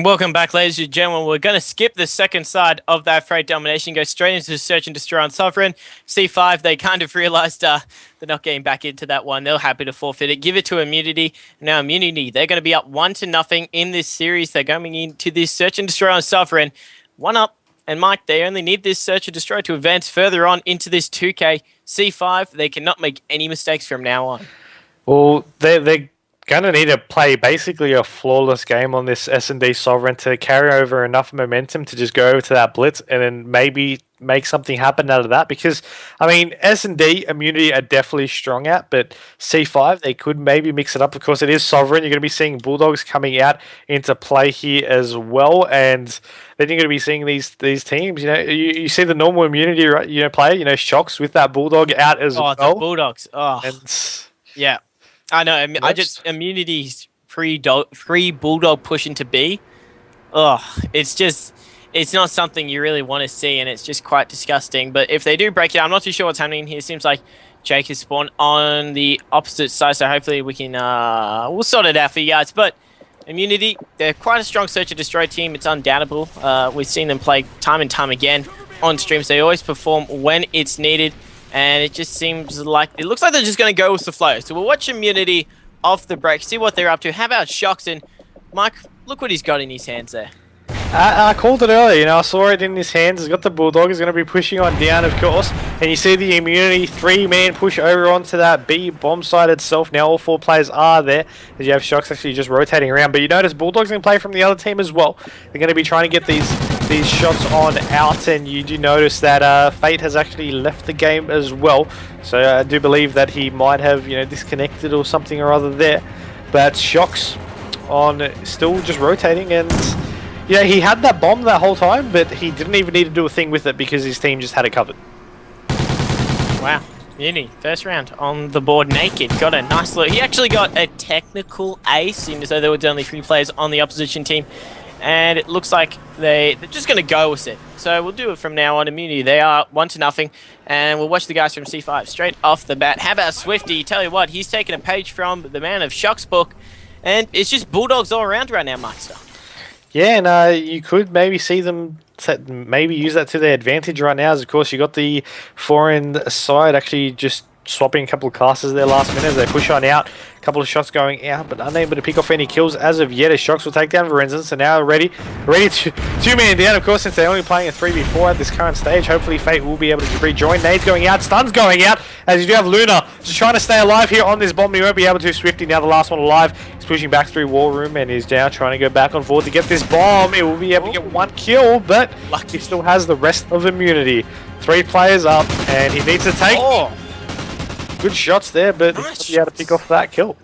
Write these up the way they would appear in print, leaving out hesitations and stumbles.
And welcome back, ladies and gentlemen. We're going to skip the second side of that freight domination, go straight into Search and Destroy on Sovereign. C5, they kind of realized they're not getting back into that one. They're happy to forfeit it, give it to Immunity. Now, Immunity, they're going to be up 1-0 in this series. They're going into this Search and Destroy on Sovereign. 1 up, and Mike, they only need this Search and Destroy to advance further on into this 2K. C5, they cannot make any mistakes from now on. Well, they're going to need to play basically a flawless game on this S&D Sovereign to carry over enough momentum to just go over to that blitz and then maybe make something happen out of that. Because, I mean, S&D Immunity are definitely strong at, but C5, they could maybe mix it up. Of course, it is Sovereign. You're going to be seeing Bulldogs coming out into play here as well. And then you're going to be seeing these teams. You know, you see the normal Immunity, right? You know, player, Shocks with that Bulldog out as well. Oh, the Bulldogs. Oh, and yeah. I know. I just Immunity's free Bulldog push into B. Oh, it's not something you really want to see, and it's just quite disgusting. But if they do break it, I'm not too sure what's happening here. It seems like Jake has spawned on the opposite side, so hopefully we can we'll sort it out for you guys. But Immunity, they're quite a strong search and destroy team. It's undoubtable. We've seen them play time and time again on streams. They always perform when it's needed. And it just seems like, it looks like they're just going to go with the flow. So we'll watch Immunity off the break, see what they're up to. How about Shocks? And Mike, look what he's got in his hands there. I called it earlier, I saw it in his hands. He's got the Bulldog, he's going to be pushing on down, of course. And you see the Immunity 3-man push over onto that B bomb site itself. Now all 4 players are there, as you have Shocks actually just rotating around. But you notice Bulldogs going to play from the other team as well. They're going to be trying to get these shots on out, and you do notice that Fate has actually left the game as well. So I do believe that he might have, disconnected or something or other there. But Shocks on still just rotating, and yeah, he had that bomb that whole time, but he didn't even need to do a thing with it because his team just had it covered. Wow. Uni, first round on the board naked. Got a nice look. He actually got a technical ace, seemed as though there were only 3 players on the opposition team. And it looks like they're just going to go with it. So we'll do it from now on. Immunity, they are 1-0. And we'll watch the guys from C5 straight off the bat. How about Swifty? Tell you what, he's taken a page from the man of Shock's book. And it's just Bulldogs all around right now, Myksta. Yeah, and you could maybe see them maybe use that to their advantage right now. As of course, you got the foreign side actually just swapping a couple of classes there last minute as they push on out. A couple of shots going out, but unable to pick off any kills as of yet. As Shocks will take down Varenzen, so now ready to 2-man down, of course, since they're only playing a 3v4 at this current stage. Hopefully Fate will be able to rejoin. Nades going out, stuns going out, as you do have Luna just trying to stay alive here on this bomb. He won't be able to. Swifty now the last one alive. He's pushing back through War Room and is now trying to go back on forward to get this bomb. He will be able to get 1 kill, but he still has the rest of Immunity. 3 players up, and he needs to take... Good shots there, but nice he had to pick off that kill.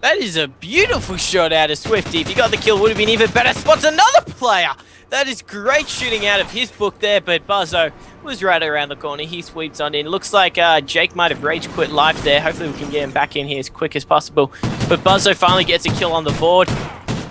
That is a beautiful shot out of Swifty. If he got the kill, would have been even better. Spots another player. That is great shooting out of his book there, but Buzzo was right around the corner. He sweeps on in. Looks like Jake might have rage quit life there. Hopefully we can get him back in here as quick as possible. But Buzzo finally gets a kill on the board.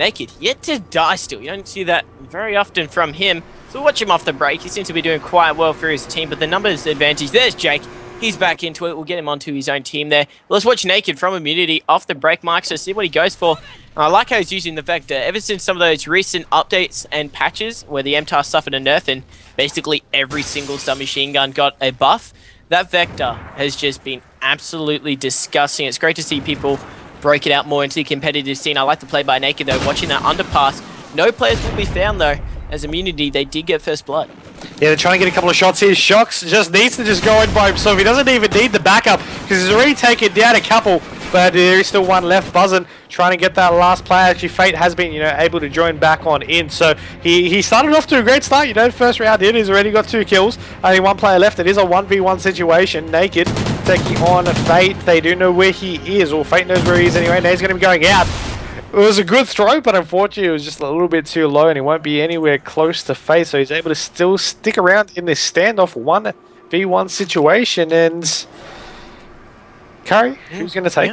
Naked, yet to die still. You don't see that very often from him. So watch him off the break. He seems to be doing quite well for his team, but the numbers advantage. There's Jake. He's back into it. We'll get him onto his own team there. Let's watch Naked from Immunity off the break, Mike, so see what he goes for. I like how he's using the Vector. Ever since some of those recent updates and patches where the MTAR suffered a nerf and basically every single submachine gun got a buff, that Vector has just been absolutely disgusting. It's great to see people break it out more into the competitive scene. I like the play by Naked, though, watching that underpass. No players will be found, though. As Immunity, they did get first blood. Yeah, they're trying to get a couple of shots here. Shocks just needs to just go in by himself. He doesn't even need the backup because he's already taken down a couple, but there is still one left. Buzzin trying to get that last player. Actually, Fate has been, able to join back on in. So he started off to a great start. First round in, he's already got 2 kills. Only 1 player left. It is a 1v1 situation. Naked taking on Fate. They do know where he is, or Fate knows where he is anyway. Now he's going to be going out. It was a good throw, but unfortunately it was just a little bit too low and he won't be anywhere close to Fate, so he's able to still stick around in this standoff 1v1 situation. And Curry, who's going to take?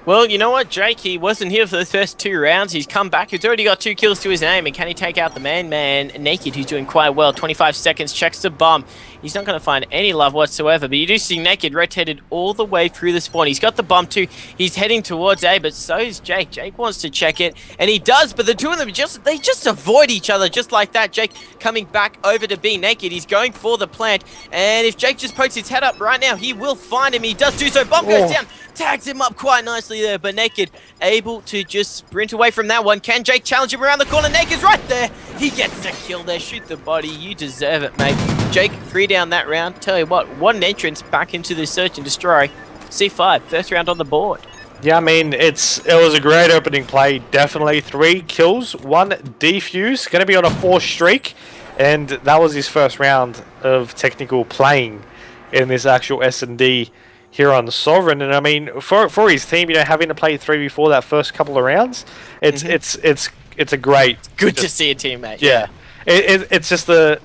Well, you know what, Jake, he wasn't here for the first 2 rounds. He's come back. He's already got 2 kills to his name. And can he take out the man Naked, who's doing quite well? 25 seconds, checks the bomb. He's not going to find any love whatsoever. But you do see Naked rotated all the way through the spawn. He's got the bomb too. He's heading towards A, but so is Jake. Jake wants to check it, and he does. But the two of them they just avoid each other just like that. Jake coming back over to B. Naked. He's going for the plant, and if Jake just pokes his head up right now, he will find him. He does do so. Bomb goes down. Tags him up quite nicely there, but Naked able to just sprint away from that one. Can Jake challenge him around the corner? Naked's right there. He gets the kill there. Shoot the body. You deserve it, mate. Jake 3 down that round. Tell you what, one entrance back into the search and destroy. C5, first round on the board. Yeah, I mean, it was a great opening play, definitely. 3 kills, 1 defuse, going to be on a 4 streak, and that was his first round of technical playing in this actual S&D here on the Sovereign. And I mean, for his team, you know, having to play 3v4 that first couple of rounds, it's a great... Good to see a teammate. Yeah. It's just a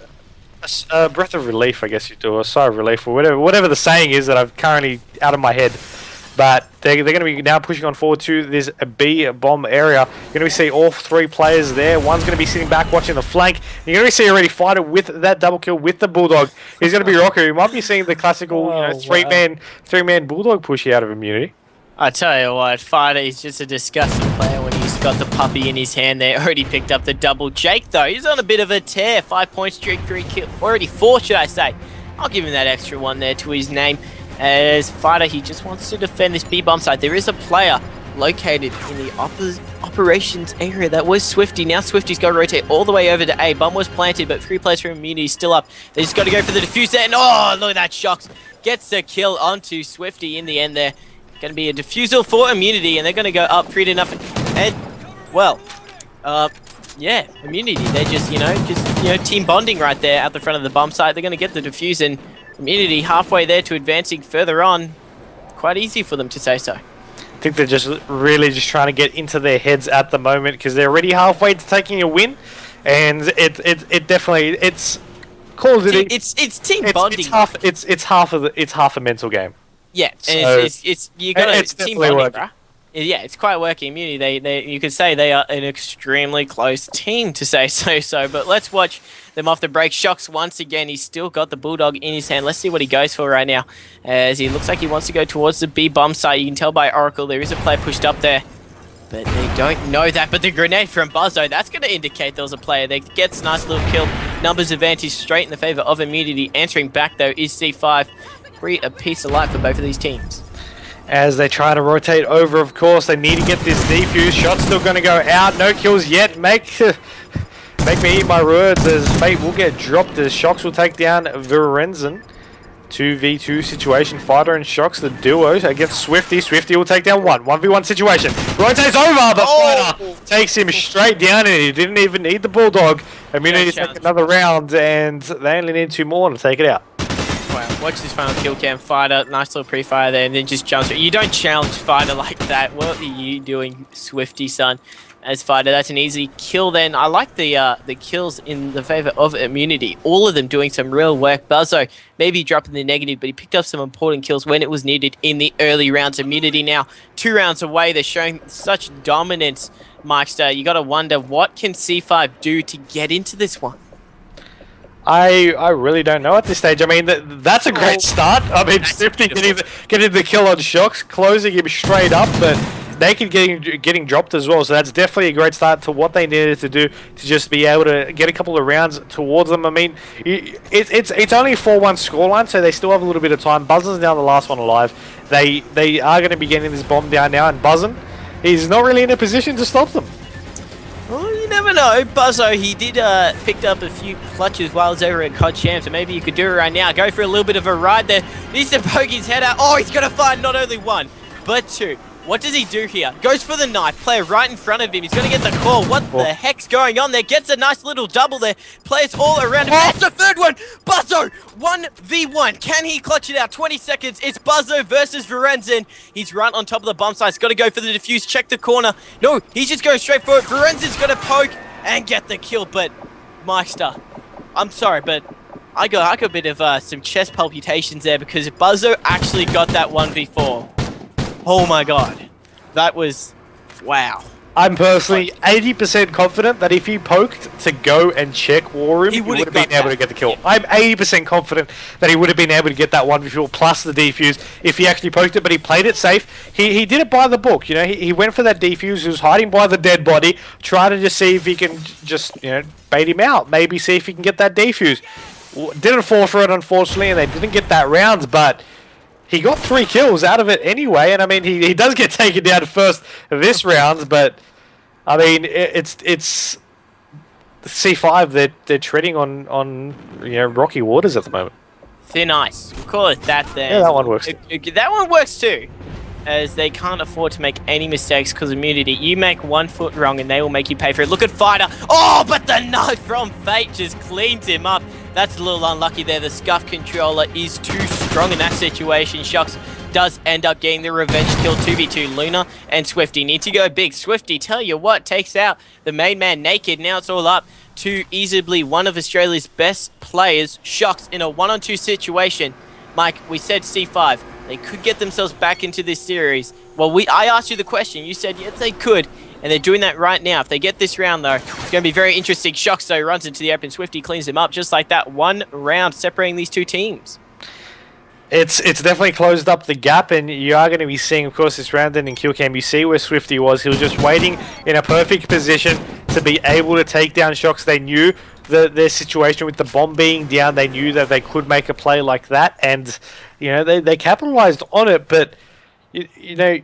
breath of relief, I guess you do, a sigh of relief, or whatever the saying is that I've currently out of my head. But they're going to be now pushing on forward to this B bomb area. You're going to see all 3 players there. One's going to be sitting back watching the flank. You're going to see already Fighter with that double kill with the Bulldog. He's going to be rocker. You might be seeing the classical three-man Bulldog push out of immunity. I tell you what, Fighter is just a disgusting player when he's got the puppy in his hand there. Already picked up the double. Jake, though, he's on a bit of a tear. 5-point streak, 3 kills. Already 4, should I say. I'll give him that extra one there to his name. As Fighter, he just wants to defend this B-bomb site. There is a player located in the operations area. That was Swifty. Now Swifty's got to rotate all the way over to A. Bomb was planted, but 3 players from immunity still up. They just got to go for the defuse there. And oh, look at that. Shocks gets the kill onto Swifty in the end there. Going to be a defusal for immunity, and they're going to go up 3-0. And, well, yeah, immunity. They're just, team bonding right there at the front of the bomb site. They're going to get the defuse, and immunity halfway there to advancing further on. Quite easy for them to say so. I think they're just really trying to get into their heads at the moment, because they're already halfway to taking a win, and it definitely it's Call of Duty. It's team bonding. It's half a mental game. Yeah, so it's you got it's team definitely bonding, bruh. Yeah, it's quite working. Immunity, they you could say they are an extremely close team to say so. But let's watch them off the break. Shocks once again. He's still got the Bulldog in his hand. Let's see what he goes for right now, as he looks like he wants to go towards the B bomb site. You can tell by Oracle there is a player pushed up there, but they don't know that. But the grenade from Buzzo, that's going to indicate there was a player. They gets a nice little kill. Numbers advantage straight in the favor of immunity. Answering back though is C5. A piece of light for both of these teams. As they try to rotate over, of course, they need to get this defuse. Shot's still going to go out. No kills yet. Make me eat my words, as Fate will get dropped, as Shocks will take down Virenzen. 2v2 situation. Fighter and Shocks, the duo against Swifty. Swifty will take down 1v1 situation. Rotates over, but Fighter takes him straight down, and he didn't even need the Bulldog. Immunity to take another round, and they only need 2 more to take it out. Wow, watch this final kill cam. Fighter, nice little pre-fire there, and then just jumps. You don't challenge Fighter like that. What are you doing, Swifty, son? As Fighter, that's an easy kill then. I like the kills in the favor of immunity. All of them doing some real work. Buzzo maybe dropping the negative, but he picked up some important kills when it was needed in the early rounds. Immunity now 2 rounds away. They're showing such dominance, Myksta. You got to wonder, what can C5 do to get into this one? I really don't know at this stage. I mean, that's a great start. I mean, Swifty getting the kill on Shocks, closing him straight up, but Naked getting dropped as well. So that's definitely a great start to what they needed to do to just be able to get a couple of rounds towards them. I mean, it's only a 4-1 scoreline, so they still have a little bit of time. Buzzin's now the last one alive. They are going to be getting this bomb down now, and Buzzin, he's not really in a position to stop them. Well, you never know. Buzzo, he did picked up a few clutches while he's over at COD Champ, so maybe you could do it right now. Go for a little bit of a ride there. Needs to poke his head out. Oh, he's going to find not only 1, but 2. What does he do here? Goes for the knife. Player right in front of him. He's going to get the call. What the heck's going on there? Gets a nice little double there. Players all around him. That's the third one. Buzzo, 1v1. Can he clutch it out? 20 seconds. It's Buzzo versus Virenzen. He's right on top of the bomb site. He's got to go for the defuse. Check the corner. No, he's just going straight for it. Virenzen's going to poke and get the kill. But Myksta, I'm sorry, but I got a bit of some chest palpitations there, because Buzzo actually got that 1v4. Oh my god. That was... Wow. I'm personally 80% confident that if he poked to go and check War Room, he would have been able to get the kill. I'm 80% confident that he would have been able to get that 1v4 plus the defuse if he actually poked it, but he played it safe. He did it by the book, you know. He went for that defuse. He was hiding by the dead body, trying to just see if he can just, you know, bait him out. Maybe see if he can get that defuse. Didn't fall for it, unfortunately, and they didn't get that round, but he got 3 kills out of it anyway, and I mean, he does get taken down first this round, but I mean, it's C5. They're treading on you know, rocky waters at the moment. Thin ice. We'll call it that then. Yeah, that one works. That one works too, as they can't afford to make any mistakes because of immunity. You make 1 foot wrong and they will make you pay for it. Look at Fighter. Oh, but the knife from Fate just cleans him up. That's a little unlucky there. The Scuff controller is too strong in that situation. Shocks does end up getting the revenge kill. 2v2. Luna and Swifty need to go big. Swifty, tell you what, takes out the main man naked. Now it's all up to easily one of Australia's best players. Shocks in a 1-on-2 situation. Mike, we said C5. They could get themselves back into this series. Well, I asked you the question. You said yes, they could. And they're doing that right now. If they get this round, though, it's going to be very interesting. Shocks, though, runs into the open. Swifty cleans him up just like that. 1 round separating these 2 teams. It's definitely closed up the gap, and you are going to be seeing, of course, this round in kill cam. You see where Swifty was. He was just waiting in a perfect position to be able to take down Shocks. They knew their situation with the bomb being down. They knew that they could make a play like that, and you know they capitalized on it. But you know,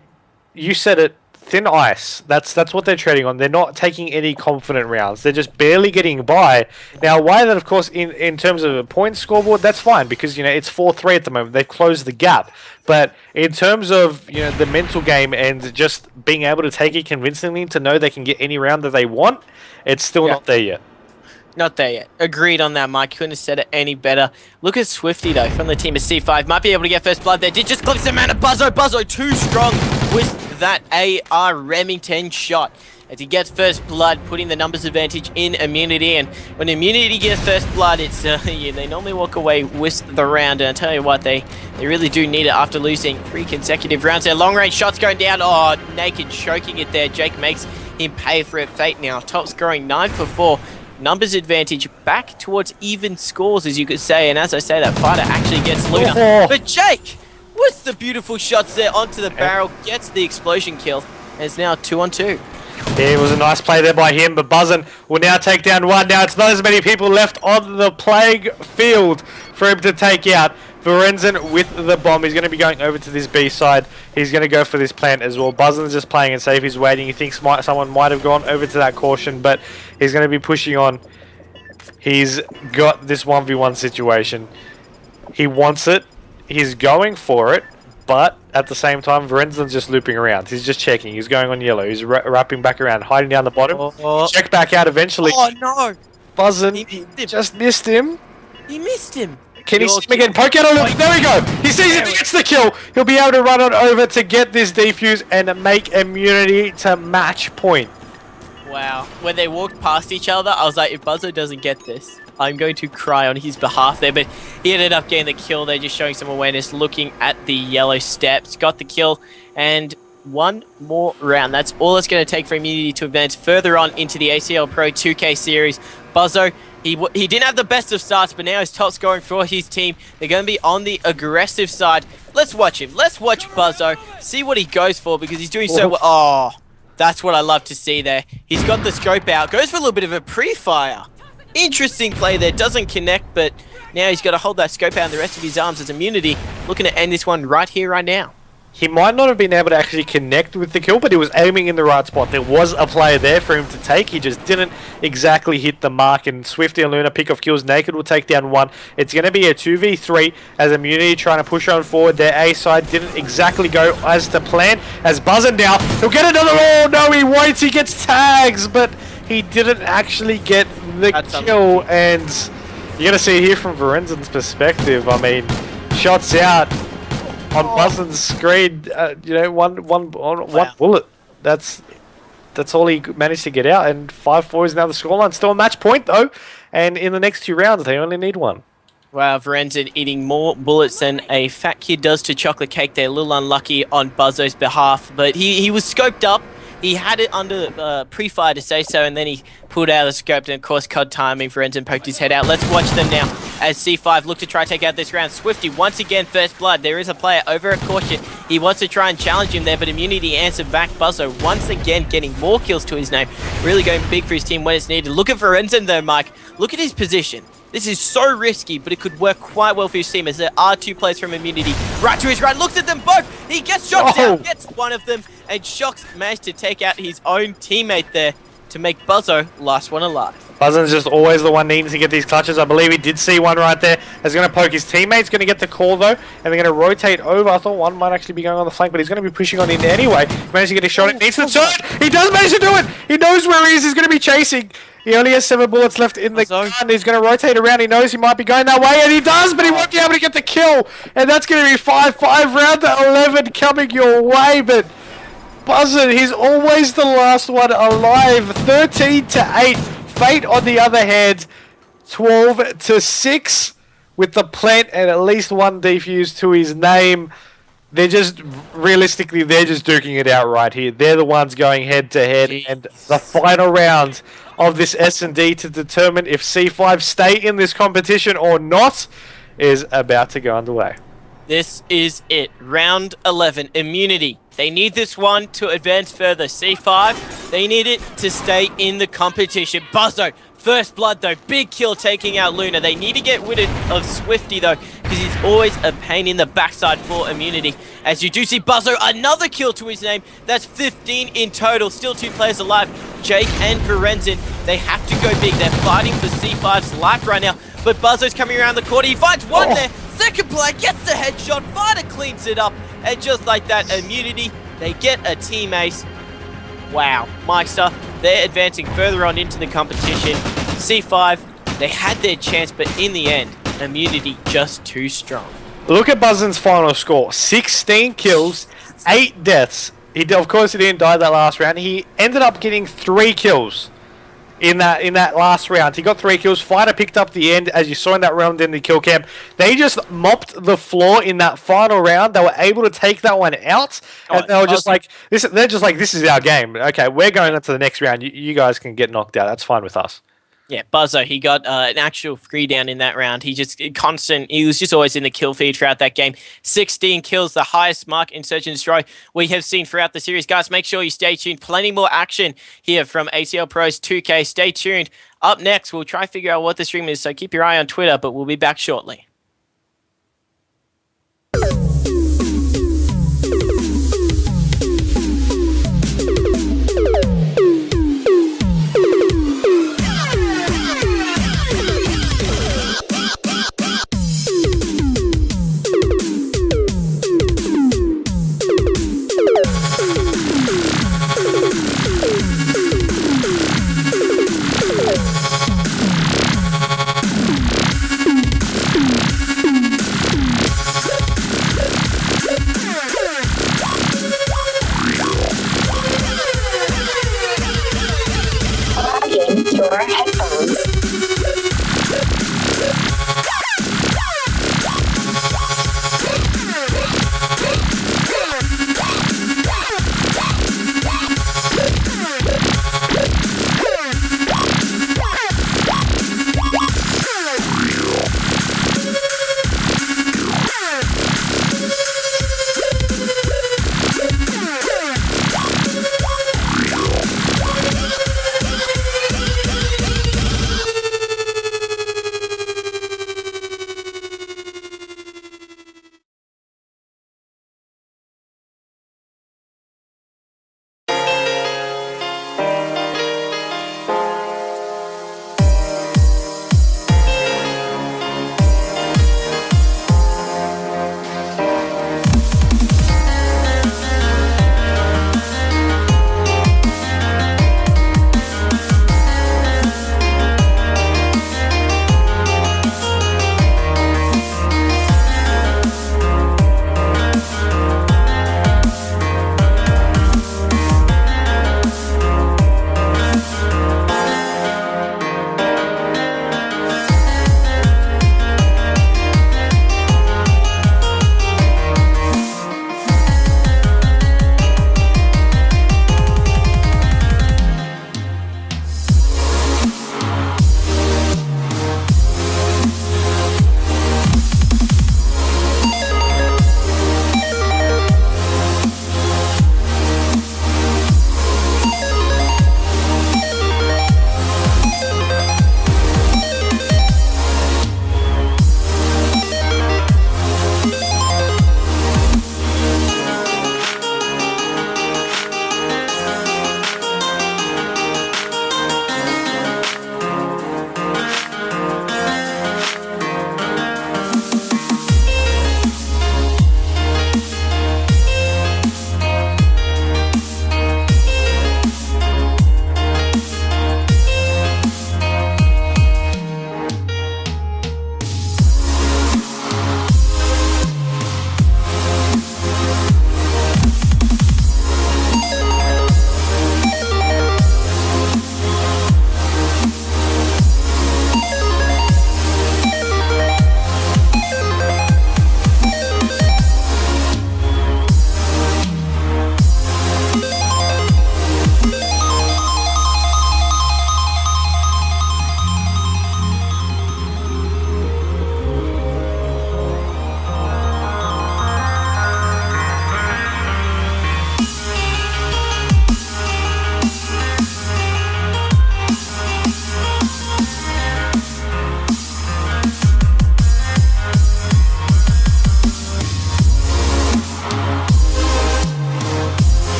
you said it. Thin ice. That's what they're treading on. They're not taking any confident rounds. They're just barely getting by. Now, why that, of course, in terms of a point scoreboard, that's fine because, you know, it's 4-3 at the moment. They've closed the gap. But in terms of, you know, the mental game and just being able to take it convincingly to know they can get any round that they want, it's still not there yet. Not there yet. Agreed on that, Mike. Couldn't have said it any better. Look at Swifty, though, from the team of C5. Might be able to get first blood there. Did just glimpse the man of Buzzo. Buzzo too strong with that AR Remington shot. As he gets first blood, putting the numbers advantage in immunity. And when immunity gets first blood, it's yeah, they normally walk away with the round. And I tell you what, they really do need it after losing 3 consecutive rounds. Their long-range shots going down. Oh, naked choking it there. Jake makes him pay for it. Fate now top scoring 9 for 4. Numbers advantage back towards even scores, as you could say. And as I say, that Fighter actually gets Luna. Oh. But Jake, with the beautiful shots there onto the barrel, gets the explosion kill. And it's now 2-on-2. Yeah, it was a nice play there by him, but Buzzin will now take down 1. Now it's not as many people left on the playing field for him to take out. Varenzen with the bomb. He's going to be going over to this B side. He's going to go for this plant as well. Buzzin's just playing it safe. He's waiting. He thinks someone might have gone over to that caution, but he's going to be pushing on. He's got this 1v1 situation. He wants it. He's going for it, but at the same time, Varenzen's just looping around. He's just checking. He's going on yellow. He's wrapping back around, hiding down the bottom. Check back out eventually. Oh, no. Buzzin just missed him. He missed him. Can he see him again? Poke out a little. There we go. He sees it. He gets the kill. He'll be able to run on over to get this defuse and make immunity to match point. Wow. When they walked past each other, I was like, if Buzzo doesn't get this, I'm going to cry on his behalf there. But he ended up getting the kill there, just showing some awareness, looking at the yellow steps. Got the kill, and 1 more round. That's all it's going to take for immunity to advance further on into the ACL Pro 2K series. Buzzo, he didn't have the best of starts, but now he's top scoring for his team. They're going to be on the aggressive side. Let's watch him. Let's watch Buzzo. See what he goes for, because he's doing so well. Oh, that's what I love to see there. He's got the scope out. Goes for a little bit of a pre-fire. Interesting play there. Doesn't connect, but now he's got to hold that scope out in the rest of his arms as immunity. Looking to end this one right here, right now. He might not have been able to actually connect with the kill, but he was aiming in the right spot. There was a player there for him to take. He just didn't exactly hit the mark, and Swifty and Luna pick off kills. Naked will take down 1. It's going to be a 2v3 as immunity trying to push on forward. Their A side didn't exactly go as to plan. As Buzzin now, he'll get another. Oh no, he waits. He gets tags, but he didn't actually get the kill. And you're going to see here from Varenzen's perspective. I mean, shots out on Buzzin's screen, you know, one bullet. That's all he managed to get out, and 5-4 is now the scoreline. Still a match point though, and in the next 2 rounds they only need 1. Wow, Varenzen eating more bullets than a fat kid does to chocolate cake. They're a little unlucky on Buzzo's behalf, but he was scoped up. He had it under pre-fire to say so, and then he pulled out of the scope, and of course, COD timing. Varenzen poked his head out. Let's watch them now as C5 look to try to take out this round. Swifty, once again, first blood. There is a player over at Caution. He wants to try and challenge him there, but Immunity answered back. Buzzo, once again, getting more kills to his name. Really going big for his team when it's needed. Look at Varenzen, though, Mike. Look at his position. This is so risky, but it could work quite well for his team as there are two players from Immunity. Right to his right, looks at them both. He gets shots out, gets one of them, and Shocks managed to take out his own teammate there to make Buzzo last one alive. Buzzin's just always the one needing to get these clutches. I believe he did see one right there. He's going to poke his teammate's going to get the call though, and they're going to rotate over. I thought one might actually be going on the flank, but he's going to be pushing on in anyway. He managed to get a shot. It needs the turn. He does manage to do it. He knows where he is. He's going to be chasing. He only has 7 bullets left in the gun. He's going to rotate around. He knows he might be going that way, and he does, but he won't be able to get the kill. And that's going to be 5-5 round to 11 coming your way, but Buzzin, he's always the last one alive. 13-8. Fate, on the other hand, 12-6 with the plant and at least one defuse to his name. They're just, realistically, they're just duking it out right here. They're the ones going head-to-head, and the final round of this S&D to determine if C5 stay in this competition or not is about to go underway. This is it. Round 11. Immunity. They need this one to advance further. C5, they need it to stay in the competition. Buzzo, first blood though. Big kill taking out Luna. They need to get rid of Swifty though, because he's always a pain in the backside for Immunity. As you do see Buzzo, another kill to his name. That's 15 in total. Still 2 players alive. Jake and Varenzen, they have to go big. They're fighting for C5's life right now. But Buzzo's coming around the corner. He finds one there. Second player gets the headshot. Fighter cleans it up. And just like that, Immunity, they get a team ace. Wow. Myksta, they're advancing further on into the competition. C5, they had their chance, but in the end, Immunity just too strong. Look at Buzzin's final score. 16 kills, 8 deaths. Of course, he didn't die that last round. He ended up getting 3 kills in that last round. He got 3 kills. Fighter picked up the end, as you saw in that round in the kill cam. They just mopped the floor in that final round. They were able to take that one out, and they were just like, this. They're just like, this is our game. Okay, we're going on to the next round. You guys can get knocked out. That's fine with us. Yeah, Buzzo, he got an actual free down in that round. He was just always in the kill feed throughout that game. 16 kills, the highest mark in Search and Destroy we have seen throughout the series. Guys, make sure you stay tuned. Plenty more action here from ACL Pros 2K. Stay tuned. Up next, we'll try to figure out what the stream is, so keep your eye on Twitter, but we'll be back shortly.